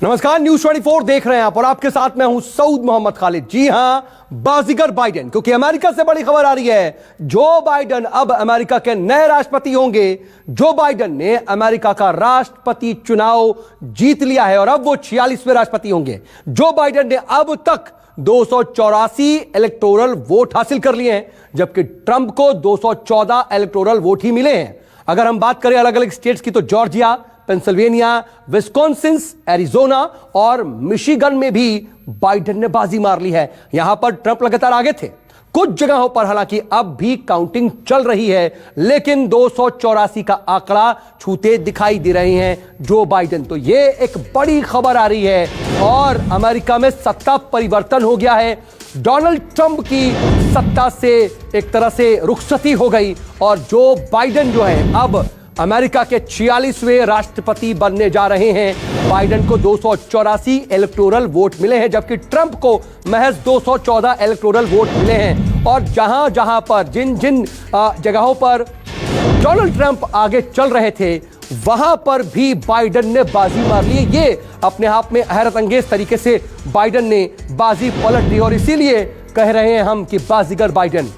नमस्कार, news 24 news 24 देख रहे हैं आप और आपके साथ मैं हूं सऊद मोहम्मद खालिद। जी हां, बाजीगर बाइडेन, क्योंकि अमेरिका से बड़ी खबर आ रही है। जो बाइडेन अब अमेरिका के नए राष्ट्रपति होंगे। जो बाइडेन ने अमेरिका का राष्ट्रपति चुनाव जीत लिया है और अब वो 46वें राष्ट्रपति होंगे। जो बाइडेन ने अब तक 284 इलेक्टोरल वोट हासिल कर लिए हैं, जबकि ट्रंप को 214 इलेक्टोरल वोट ही मिले हैं। अगर हम बात करें अलग अलग स्टेट्स की, तो जॉर्जिया, पेंसिल्वेनिया, विस्कॉन्सिन, एरिजोना और मिशिगन में भी बाइडेन ने बाजी मार ली है। यहां पर ट्रंप लगातार आगे थे। कुछ जगहों पर हालांकि अब भी काउंटिंग चल रही है, लेकिन 284 का आंकड़ा छूते दिखाई दे रहे हैं जो बाइडेन। तो यह एक बड़ी खबर आ रही है और अमेरिका में सत्ता परिवर्तन हो गया है। डोनाल्ड ट्रंप की सत्ता से एक तरह से रुखसती हो गई और जो बाइडेन जो है अब अमेरिका के 46वें राष्ट्रपति बनने जा रहे हैं। बाइडेन को 284 इलेक्टोरल वोट मिले हैं, जबकि ट्रंप को महज 214 इलेक्टोरल वोट मिले हैं। और जहां जहां पर जिन जिन जगहों पर डोनाल्ड ट्रंप आगे चल रहे थे, वहां पर भी बाइडेन ने बाजी मार ली। ये अपने आप में हैरत अंगेज तरीके से बाइडेन ने बाजी पलट दी और इसीलिए कह रहे हैं हम कि बाजीगर बाइडेन।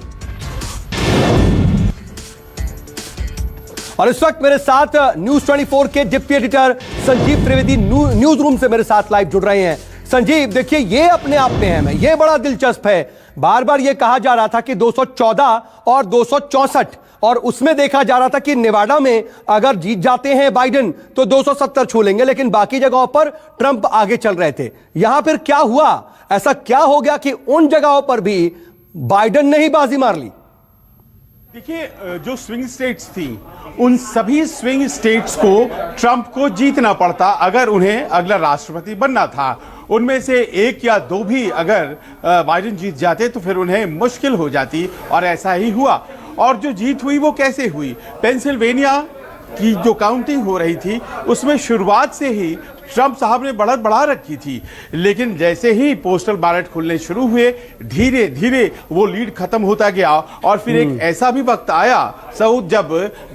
और इस वक्त मेरे साथ न्यूज 24 के deputy editor Sanjeev Trivedi news room से मेरे साथ लाइव जुड़ रहे हैं। संजीव, देखिए, ये अपने आप में है, ये बड़ा दिलचस्प है। बार बार ये कहा जा रहा था कि 214 और 264, और उसमें देखा जा रहा था कि नेवाडा में अगर जीत जाते हैं बाइडेन तो 270 छू लेंगे, लेकिन बाकी जगहों पर ट्रंप आगे चल रहे थे। यहां फिर क्या हुआ? ऐसा क्या हो गया कि उन जगहों पर भी बाइडेन ने ही बाजी मार ली? देखिए, जो स्विंग स्टेट्स थी, उन सभी स्विंग स्टेट्स को ट्रंप को जीतना पड़ता अगर उन्हें अगला राष्ट्रपति बनना था। उनमें से एक या दो भी अगर बाइडेन जीत जाते तो फिर उन्हें मुश्किल हो जाती, और ऐसा ही हुआ। और जो जीत हुई वो कैसे हुई? पेंसिल्वेनिया की जो काउंटिंग हो रही थी, उसमें शुरुआत से ही ट्रंप साहब ने बढ़त बढ़ा रखी थी, लेकिन जैसे ही पोस्टल बैलेट खुलने शुरू हुए, धीरे धीरे वो लीड खत्म होता गया। और फिर एक ऐसा भी वक्त आया सऊद, जब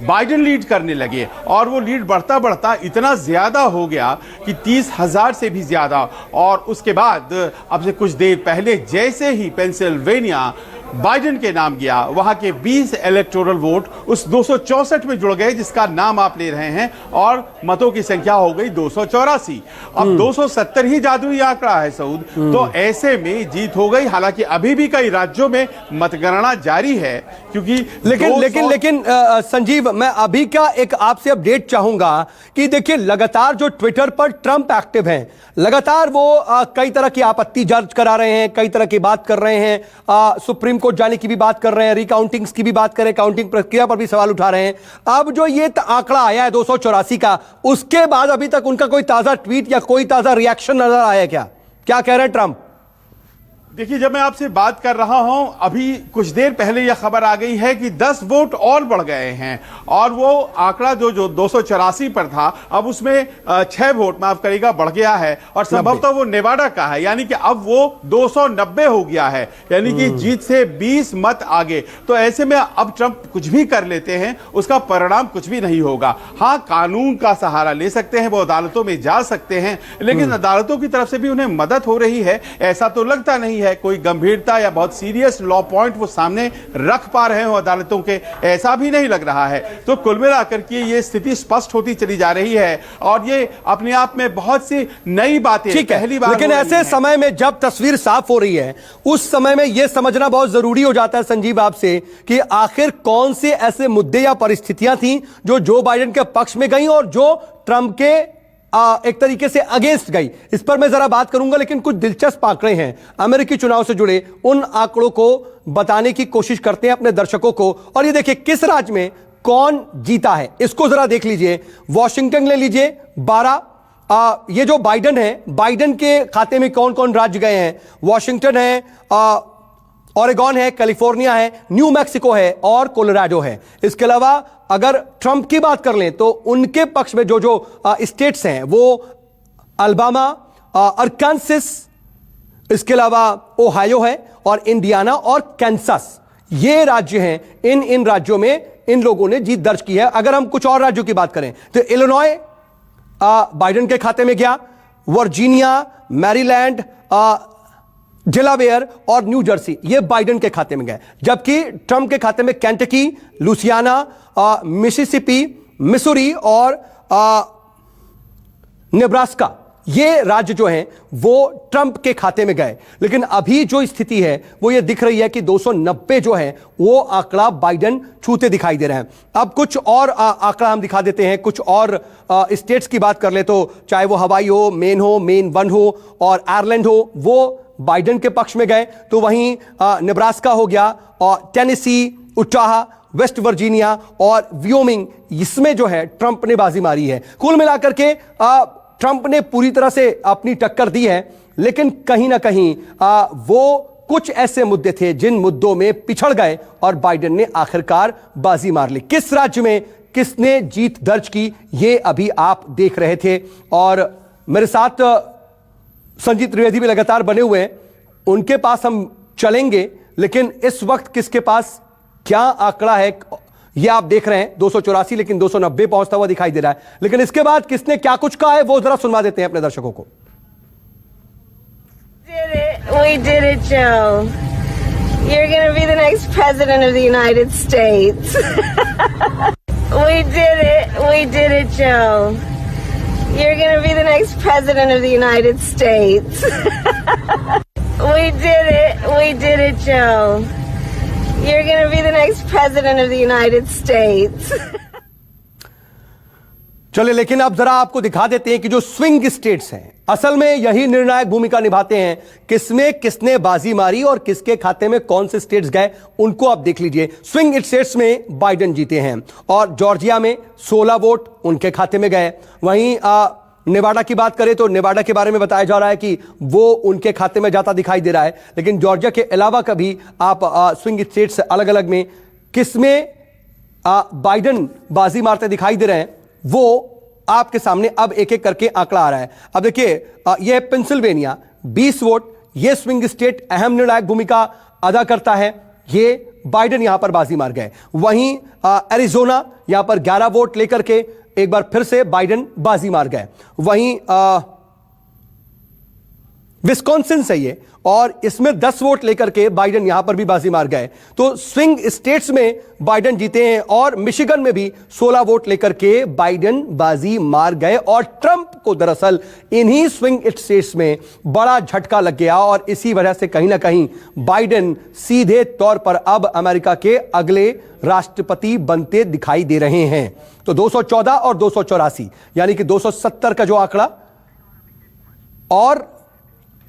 बाइडेन लीड करने लगे और वो लीड बढ़ता बढ़ता इतना ज्यादा हो गया कि 30,000 से भी ज्यादा। और उसके बाद अब से कुछ देर पहले जैसे ही पेंसिल्वेनिया बाइडेन के नाम गया, वहां के 20 इलेक्टोरल वोट उस 264 में जुड़ गए जिसका नाम आप ले रहे हैं, और मतों की संख्या हो गई 284। अब 270 ही जादुई आंकड़ा है सऊद। तो ऐसे में जीत हो गई। हालांकि अभी भी कई राज्यों में मतगणना जारी है, क्योंकि लेकिन संजीव, मैं अभी का एक आपसे अपडेट चाहूंगा कि देखिए, लगातार जो ट्विटर पर ट्रंप एक्टिव हैं, लगातार वो कई तरह की आपत्ति दर्ज करा रहे हैं, कई तरह की बात कर रहे हैं, सुप्रीम कोर्ट जाने की भी बात कर रहे हैं, रिकाउंटिंग्स की भी बात करें, काउंटिंग प्रक्रिया पर भी सवाल उठा रहे हैं। अब जो ये आंकड़ा आया है 284 का, उसके बाद अभी तक उनका कोई ताजा ट्वीट या कोई ताजा रिएक्शन नजर आया है क्या? क्या कह रहे हैं ट्रंप? देखिए, जब मैं आपसे बात कर रहा हूं, अभी कुछ देर पहले यह खबर आ गई है कि 10 वोट और बढ़ गए हैं, और वो आंकड़ा जो 284 पर था, अब उसमें 6 वोट माफ करेगा बढ़ गया है, और संभवतः वो नेवाडा का है, यानी कि अब वो 290 हो गया है, यानी कि जीत से 20 मत आगे। तो ऐसे में अब ट्रंप कुछ भी कर लेते हैं, उसका परिणाम कुछ भी नहीं होगा। हाँ, कानून का सहारा ले सकते हैं, वो अदालतों में जा सकते हैं, लेकिन अदालतों की तरफ से भी उन्हें मदद हो रही है ऐसा तो लगता नहीं है। कोई गंभीरता या बहुत सीरियस लॉ पॉइंट वो सामने रख पा रहे हो अदालतों के, ऐसा भी नहीं लग रहा है। तो कुल मिलाकर के ये स्थिति स्पष्ट होती चली जा रही है, और ये अपने आप में बहुत सी नई बातें पहली बार। लेकिन ऐसे समय में जब तस्वीर साफ हो रही है, उस समय में यह समझना बहुत जरूरी हो जाता है संजीव आपसे कि आखिर कौन से ऐसे मुद्दे या परिस्थितियां थी जो बाइडेन के पक्ष में गई और जो ट्रंप के एक तरीके से अगेंस्ट गई। इस पर मैं जरा बात करूंगा, लेकिन कुछ दिलचस्प आंकड़े हैं अमेरिकी चुनाव से जुड़े, उन आंकड़ों को बताने की कोशिश करते हैं अपने दर्शकों को। और ये देखिए, किस राज्य में कौन जीता है, इसको जरा देख लीजिए। वॉशिंगटन ले लीजिए 12। ये जो बाइडेन है, बाइडेन के खाते में कौन कौन राज्य गए हैं? वॉशिंगटन है, ओरेगॉन है, कैलिफोर्निया है, न्यू मैक्सिको है और कोलोराडो है। इसके अलावा अगर ट्रंप की बात कर लें तो उनके पक्ष में जो स्टेट्स हैं वो अल्बामा, अरकानसास, इसके अलावा ओहायो है और इंडियाना और कैंसस। ये राज्य हैं। इन राज्यों में इन लोगों ने जीत दर्ज की है। अगर हम कुछ और राज्यों की बात करें तो इलिनॉय बाइडेन के खाते में गया, वर्जीनिया, मैरीलैंड, डेलावेयर और न्यू जर्सी ये बाइडेन के खाते में गए, जबकि ट्रंप के खाते में केंटकी, लुसियाना, मिसिसिपी, मिसूरी और नेब्रास्का ये राज्य जो हैं वो ट्रंप के खाते में गए। लेकिन अभी जो स्थिति है वो ये दिख रही है कि 290 जो है वो आंकड़ा बाइडेन छूते दिखाई दे रहे हैं। अब कुछ और आंकड़ा हम दिखा देते हैं, कुछ और स्टेट्स की बात कर ले तो चाहे वो हवाई हो, मेन 1 हो और आयरलैंड हो, वो बाइडेन के पक्ष में गए। तो वहीं नेब्रास्का हो गया और टेनेसी, उटाह, वेस्ट वर्जीनिया और वियोमिंग, इसमें जो है ट्रंप ने बाजी मारी है। कुल मिलाकर के ट्रंप ने पूरी तरह से अपनी टक्कर दी है, लेकिन कहीं ना कहीं वो कुछ ऐसे मुद्दे थे जिन मुद्दों में पिछड़ गए और बाइडेन ने आखिरकार बाजी मार ली। किस राज्य में किसने जीत दर्ज की ये अभी आप देख रहे थे। और मेरे साथ संजीव त्रिवेदी भी लगातार बने हुए हैं, उनके पास हम चलेंगे, लेकिन इस वक्त किसके पास क्या आंकड़ा है ये आप देख रहे हैं। 284 लेकिन 290 पहुंचता हुआ दिखाई दे रहा है। लेकिन इसके बाद किसने क्या कुछ कहा है वो जरा सुनवा देते हैं अपने दर्शकों को। We did it, Joe. You're going to be the next president of the United States. We did it. We did it, Joe. You're going to be the next president of the United States. We did it. We did it, Joe. You're going to be the next president of the United States. चलिए, लेकिन अब जरा आपको दिखा देते हैं कि जो स्विंग स्टेट्स हैं असल में यही निर्णायक भूमिका निभाते हैं। किसमें किसने बाजी मारी और किसके खाते में कौन से स्टेट्स गए उनको आप देख लीजिए। स्विंग स्टेट्स में बाइडेन जीते हैं और जॉर्जिया में 16 वोट उनके खाते में गए। वहीं नेवाडा की बात करें तो नेवाडा के बारे में बताया जा रहा है कि वो उनके खाते में जाता दिखाई दे रहा है। लेकिन जॉर्जिया के अलावा कभी आप स्विंग स्टेट्स अलग अलग में किसमें बाइडेन बाजी मारते दिखाई दे रहे हैं वो आपके सामने अब एक एक करके आंकड़ा आ रहा है। अब देखिए, यह है पेंसिल्वेनिया 20 वोट, यह स्विंग स्टेट अहम निर्णायक भूमिका अदा करता है, ये बाइडेन यहां पर बाजी मार गए। वहीं एरिजोना यहां पर 11 वोट लेकर के एक बार फिर से बाइडेन बाजी मार गए। वहीं विस्कॉन्सिन से ये और इसमें 10 वोट लेकर के बाइडेन यहां पर भी बाजी मार गए। तो स्विंग स्टेट्स में बाइडेन जीते हैं और मिशिगन में भी 16 वोट लेकर के बाइडेन बाजी मार गए। और ट्रंप को दरअसल इन्हीं स्विंग स्टेट्स में बड़ा झटका लग गया और इसी वजह से कहीं ना कहीं बाइडेन सीधे तौर पर अब अमेरिका के अगले राष्ट्रपति बनते दिखाई दे रहे हैं। तो 214 और 284 यानी कि 270 का जो आंकड़ा और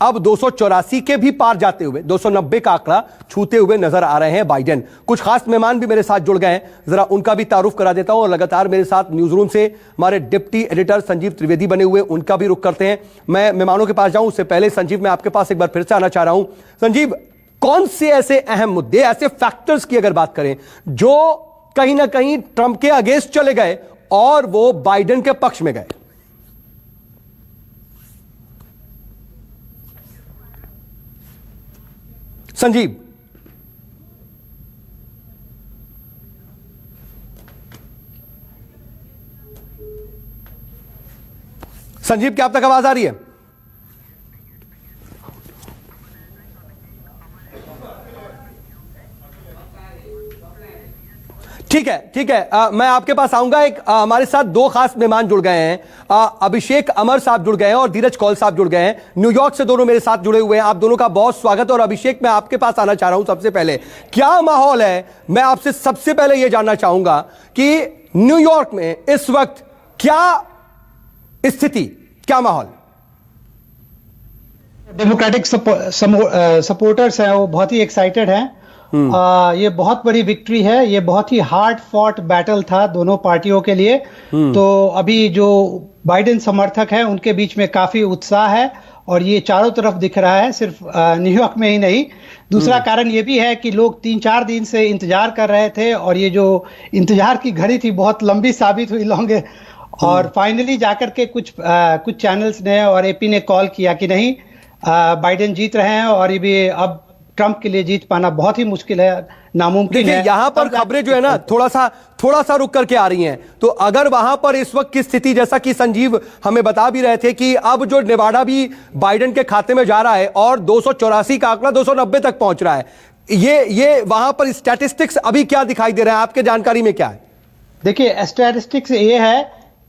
अब 284 के भी पार जाते हुए 290 का आंकड़ा छूते हुए नजर आ रहे हैं बाइडेन। कुछ खास मेहमान भी मेरे साथ जुड़ गए हैं, जरा उनका भी तारुफ करा देता हूं। और लगातार मेरे साथ न्यूज रूम से हमारे डिप्टी एडिटर संजीव त्रिवेदी बने हुए, उनका भी रुख करते हैं। मैं मेहमानों के पास जाऊं उससे पहले संजीव मैं आपके पास एक बार फिर से आना चाह रहा हूं। संजीव, कौन से ऐसे अहम मुद्दे, ऐसे फैक्टर्स की अगर बात करें जो कहीं ना कहीं ट्रंप के अगेंस्ट चले गए और वो बाइडेन के पक्ष में गए? संजीव, संजीव क्या आप तक आवाज आ रही है? ठीक है, ठीक है। मैं आपके पास आऊंगा। एक हमारे साथ दो खास मेहमान जुड़ गए हैं। अभिषेक अमर साहब जुड़ गए हैं और धीरज कौल साहब जुड़ गए हैं, न्यूयॉर्क से दोनों मेरे साथ जुड़े हुए हैं। आप दोनों का बहुत स्वागत। और अभिषेक, मैं आपके पास आना चाह रहा हूं। सबसे पहले क्या माहौल है, मैं आपसे सबसे पहले यह जानना चाहूंगा कि न्यूयॉर्क में इस वक्त क्या स्थिति, क्या माहौल? डेमोक्रेटिक सपोर्टर्स हैं वो बहुत ही एक्साइटेड हैं। ये बहुत बड़ी विक्ट्री है, ये बहुत ही हार्ड फॉट बैटल था दोनों पार्टियों के लिए। तो अभी जो बाइडेन समर्थक हैं उनके बीच में काफी उत्साह है और ये चारों तरफ दिख रहा है, सिर्फ न्यूयॉर्क में ही नहीं। दूसरा कारण ये भी है कि लोग 3-4 दिन से इंतजार कर रहे थे और ये जो इंतजार की घड़ी थी बहुत लंबी साबित हुई लॉन्ग। और फाइनली जाकर के कुछ चैनल्स ने और एपी ने कॉल किया कि नहीं, बाइडेन जीत रहे हैं और ये भी अब ट्रंप के लिए जीत पाना बहुत ही मुश्किल है, नामुमकिन देखिए है। यहां पर खबरें जो है ना थोड़ा सा रुक करके आ रही हैं, तो अगर वहां पर इस वक्त की स्थिति, जैसा कि संजीव हमें बता भी रहे थे कि अब जो नेवाडा भी बाइडेन के खाते में जा रहा है और 284 का आंकड़ा 290 तक पहुंच रहा है, ये वहां पर स्टैटिस्टिक्स अभी क्या दिखाई दे रहे हैं, आपके जानकारी में क्या है? देखिए स्टैटिस्टिक्स ये है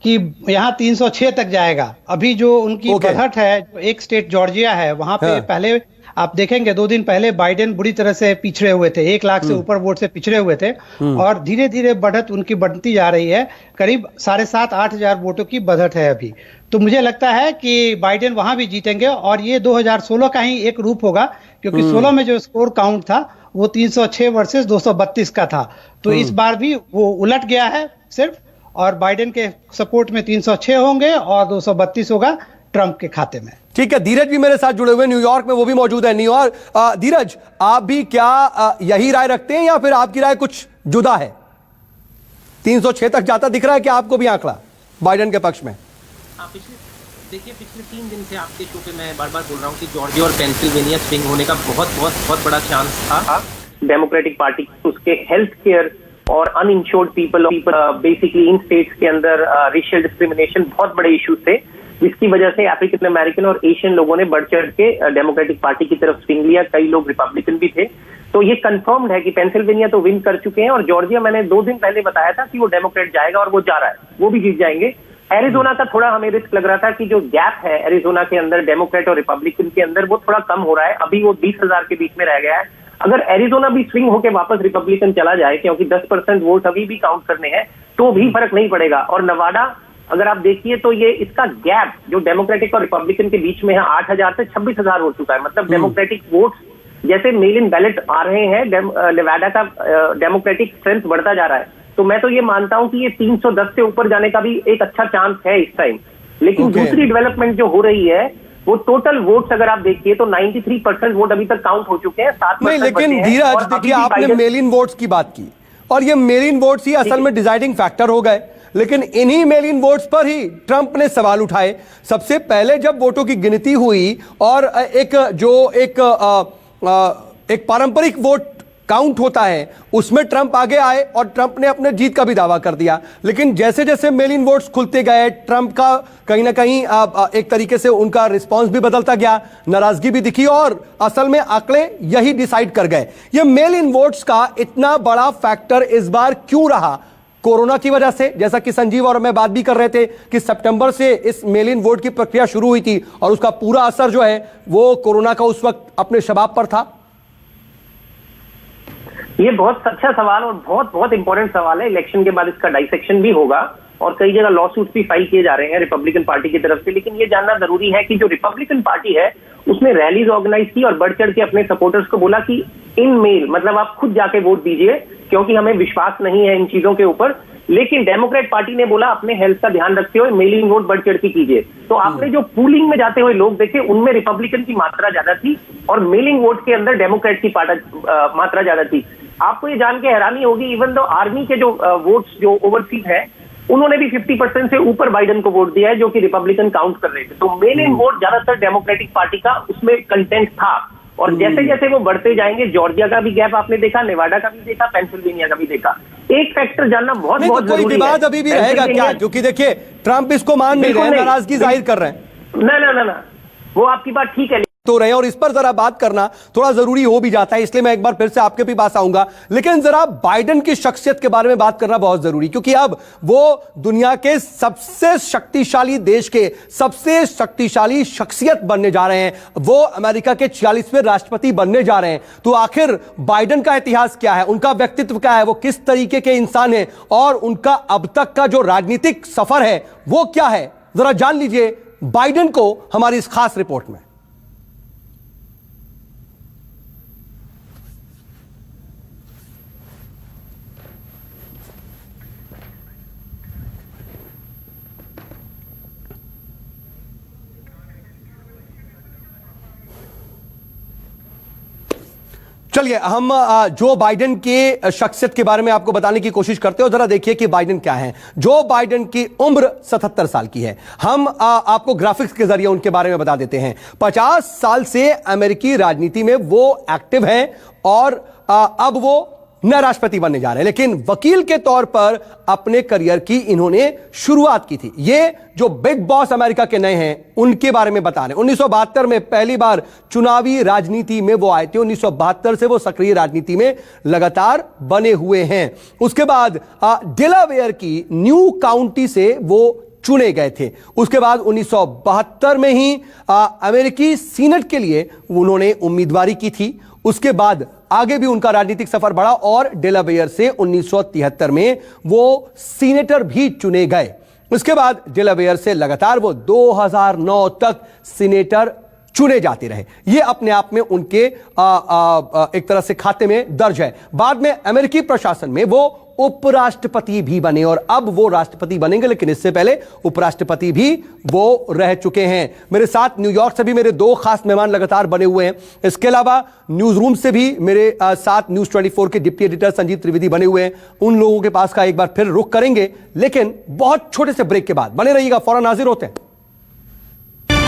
कि यहाँ 306 तक जाएगा। अभी जो उनकी बढ़त है, जो एक स्टेट जॉर्जिया है, वहां पे पहले आप देखेंगे 2 दिन पहले बाइडेन बुरी तरह से पिछड़े हुए थे, 1 लाख से ऊपर वोट से पिछड़े हुए थे, और धीरे धीरे बढ़त उनकी बढ़ती जा रही है, करीब 7,500-8 हजार वोटों की बढ़त है अभी। तो मुझे लगता है कि बाइडेन वहां भी जीतेंगे और ये 2016 का ही एक रूप होगा, क्योंकि 16 में जो स्कोर काउंट था वो 306 वर्सेस 232 का था। तो इस बार भी वो उलट गया है सिर्फ, और बाइडेन के सपोर्ट में 306 होंगे और 232 होगा ट्रंप के खाते में। ठीक है, धीरज भी मेरे साथ जुड़े हुए न्यूयॉर्क में, वो भी मौजूद है। न्यूयॉर्क, धीरज आप भी क्या यही राय रखते हैं या फिर आपकी राय कुछ जुदा है? 306 तक जाता दिख रहा है क्या आपको भी आंकड़ा बाइडेन के पक्ष में? देखिए पिछले 3 दिन से आपके शो पे मैं बार बार बोल रहा हूँ कि जॉर्जिया और पेंसिल्वेनिया स्विंग होने का बहुत बड़ा चांस था। डेमोक्रेटिक पार्टी उसके हेल्थ केयर और अनइंश्योर्ड पीपल बेसिकली इन स्टेट्स के अंदर रेशियल डिस्क्रिमिनेशन बहुत बड़े इश्यूज थे, जिसकी वजह से अफ्रीकन अमेरिकन और एशियन लोगों ने बढ़ चढ़ के डेमोक्रेटिक पार्टी की तरफ स्विंग लिया। कई लोग रिपब्लिकन भी थे। तो ये कंफर्म्ड है कि पेंसिल्वेनिया तो विन कर चुके हैं, और जॉर्जिया मैंने 2 दिन पहले बताया था कि वो डेमोक्रेट जाएगा और वो जा रहा है, वो भी जीत जाएंगे। एरिजोना का थोड़ा हमें रिस्क लग रहा था कि जो गैप है एरिजोना के अंदर डेमोक्रेट और रिपब्लिकन के अंदर, वो थोड़ा कम हो रहा है, अभी वो 20,000 के बीच में रह गया है। अगर एरिजोना भी स्विंग होकर वापस रिपब्लिकन चला जाए, क्योंकि 10% वोट अभी भी काउंट करने हैं, तो भी फर्क नहीं पड़ेगा। और नवाडा अगर आप देखिए तो ये इसका गैप जो डेमोक्रेटिक और रिपब्लिकन के बीच में है 8,000 से 26,000 हो चुका है। मतलब डेमोक्रेटिक वोट्स जैसे मेल इन बैलेट आ रहे हैं, नेवाडा का डेमोक्रेटिक स्ट्रेंथ बढ़ता जा रहा है। तो मैं तो ये मानता हूं कि ये 310 से ऊपर जाने का भी एक अच्छा चांस है इस टाइम। लेकिन दूसरी डेवलपमेंट जो हो रही है, वो टोटल वोट्स अगर आप देखिए तो 93% वोट अभी तक काउंट हो चुके हैं। 7% नहीं, लेकिन धीरज देखिए आपने मेल इन वोट्स की बात की, और ये मेल इन वोट्स ही असल में डिसाइडिंग फैक्टर हो गए, लेकिन इन्हीं मेल इन वोट्स पर ही ट्रंप ने सवाल उठाए। सबसे पहले जब वोटों की गिनती हुई और एक पारंपरिक वोट काउंट होता है, उसमें ट्रंप आगे आए और ट्रंप ने अपने जीत का भी दावा कर दिया। लेकिन जैसे जैसे मेल इन वोट्स खुलते गए, ट्रंप का कहीं ना कहीं एक तरीके से उनका रिस्पांस भी बदलता गया, नाराजगी भी दिखी, और असल में आंकड़े यही डिसाइड कर गए। ये मेल इन वोट्स का इतना बड़ा फैक्टर इस बार क्यों रहा? कोरोना की वजह से, जैसा कि संजीव और मैं बात भी कर रहे थे कि सितंबर से इस मेल इन वोट की प्रक्रिया शुरू हुई थी और उसका पूरा असर जो है वो कोरोना का उस वक्त अपने शबाब पर था। ये बहुत अच्छा सवाल और बहुत इंपॉर्टेंट सवाल है। इलेक्शन के बाद इसका डाइसेक्शन भी होगा और कई जगह लॉ सूट भी फाइल किए जा रहे हैं रिपब्लिकन पार्टी की तरफ से। लेकिन ये जानना जरूरी है कि जो रिपब्लिकन पार्टी है उसने रैलीज ऑर्गेनाइज की और बढ़ चढ़ के अपने सपोर्टर्स को बोला कि इन मेल, मतलब आप खुद जाके वोट दीजिए, क्योंकि हमें विश्वास नहीं है इन चीजों के ऊपर। लेकिन डेमोक्रेट पार्टी ने बोला अपने हेल्थ का ध्यान रखते हुए मेल इन वोट बढ़ चढ़ के कीजिए। तो आपने जो पूलिंग में जाते हुए लोग देखे, उनमें रिपब्लिकन की मात्रा ज्यादा थी और मेलिंग वोट के अंदर डेमोक्रेट की मात्रा ज्यादा थी। आपको ये जान के हैरानी होगी, इवन दो आर्मी के जो वोट्स जो ओवरसीज है, उन्होंने भी 50% से ऊपर बाइडेन को वोट दिया है, जो कि रिपब्लिकन काउंट कर रहे थे। तो मेल इन वोट ज्यादातर डेमोक्रेटिक पार्टी का उसमें कंटेंट था। और जैसे जैसे वो बढ़ते जाएंगे, जॉर्जिया का भी गैप आपने देखा, नेवाडा का भी देखा, पेंसिल्वेनिया का भी देखा। एक फैक्टर जानना बहुत जरूरी है। विवाद अभी भी रहेगा क्या? क्योंकि देखिए ट्रंप इसको मान नहीं रहे, नाराजगी जाहिर कर रहे हैं। ना, वो आपकी बात ठीक है तो रहे, और इस पर जरा बात करना थोड़ा जरूरी हो भी जाता है, इसलिए मैं एक बार फिर से आपके भी पास आऊंगा। लेकिन जरा बाइडेन की शख्सियत के बारे में बात करना बहुत जरूरी, क्योंकि अब वो दुनिया के सबसे शक्तिशाली देश के सबसे शक्तिशाली शख्सियत बनने जा रहे हैं। वो अमेरिका के 46वें राष्ट्रपति बनने जा रहे हैं। तो आखिर बाइडेन का इतिहास क्या है, उनका व्यक्तित्व क्या है, वो किस तरीके के इंसान हैं, और उनका अब तक का जो राजनीतिक सफर है वो क्या है, जरा जान लीजिए बाइडेन को हमारी इस खास रिपोर्ट में। चलिए हम जो बाइडेन के शख्सियत के बारे में आपको बताने की कोशिश करते हो। जरा देखिए कि बाइडेन क्या है। जो बाइडेन की उम्र 77 साल की है। हम आपको ग्राफिक्स के जरिए उनके बारे में बता देते हैं। 50 साल से अमेरिकी राजनीति में वो एक्टिव हैं और अब वो नए राष्ट्रपति बनने जा रहे हैं, लेकिन वकील के तौर पर अपने करियर की इन्होंने शुरुआत की थी। ये जो बिग बॉस अमेरिका के नए हैं उनके बारे में बता रहे हैं। 1972 में पहली बार चुनावी राजनीति में वो आए थे। 1972 से वो सक्रिय राजनीति में लगातार बने हुए हैं। उसके बाद डेलावेयर की न्यू काउंटी से वो चुने गए थे। उसके बाद 1972 में ही अमेरिकी सीनेट के लिए उन्होंने उम्मीदवारी की थी। उसके बाद आगे भी उनका राजनीतिक सफर बढ़ा और डेलावेयर से 1973 में वो सीनेटर भी चुने गए। उसके बाद डेलावेयर से लगातार वो 2009 तक सीनेटर चुने जाते रहे। ये अपने आप में उनके एक तरह से खाते में दर्ज है। बाद में अमेरिकी प्रशासन में वो उपराष्ट्रपति भी बने और अब वो राष्ट्रपति बनेंगे, लेकिन इससे पहले उपराष्ट्रपति भी वो रह चुके हैं। मेरे साथ न्यूयॉर्क से भी मेरे दो खास मेहमान लगातार बने हुए हैं। इसके अलावा न्यूज रूम से भी मेरे साथ न्यूज 24 के डिप्टी एडिटर संजीव त्रिवेदी बने हुए हैं। उन लोगों के पास का एक बार फिर रुख करेंगे, लेकिन बहुत छोटे से ब्रेक के बाद। बने रहिएगा, फौरन हाजिर होते हैं।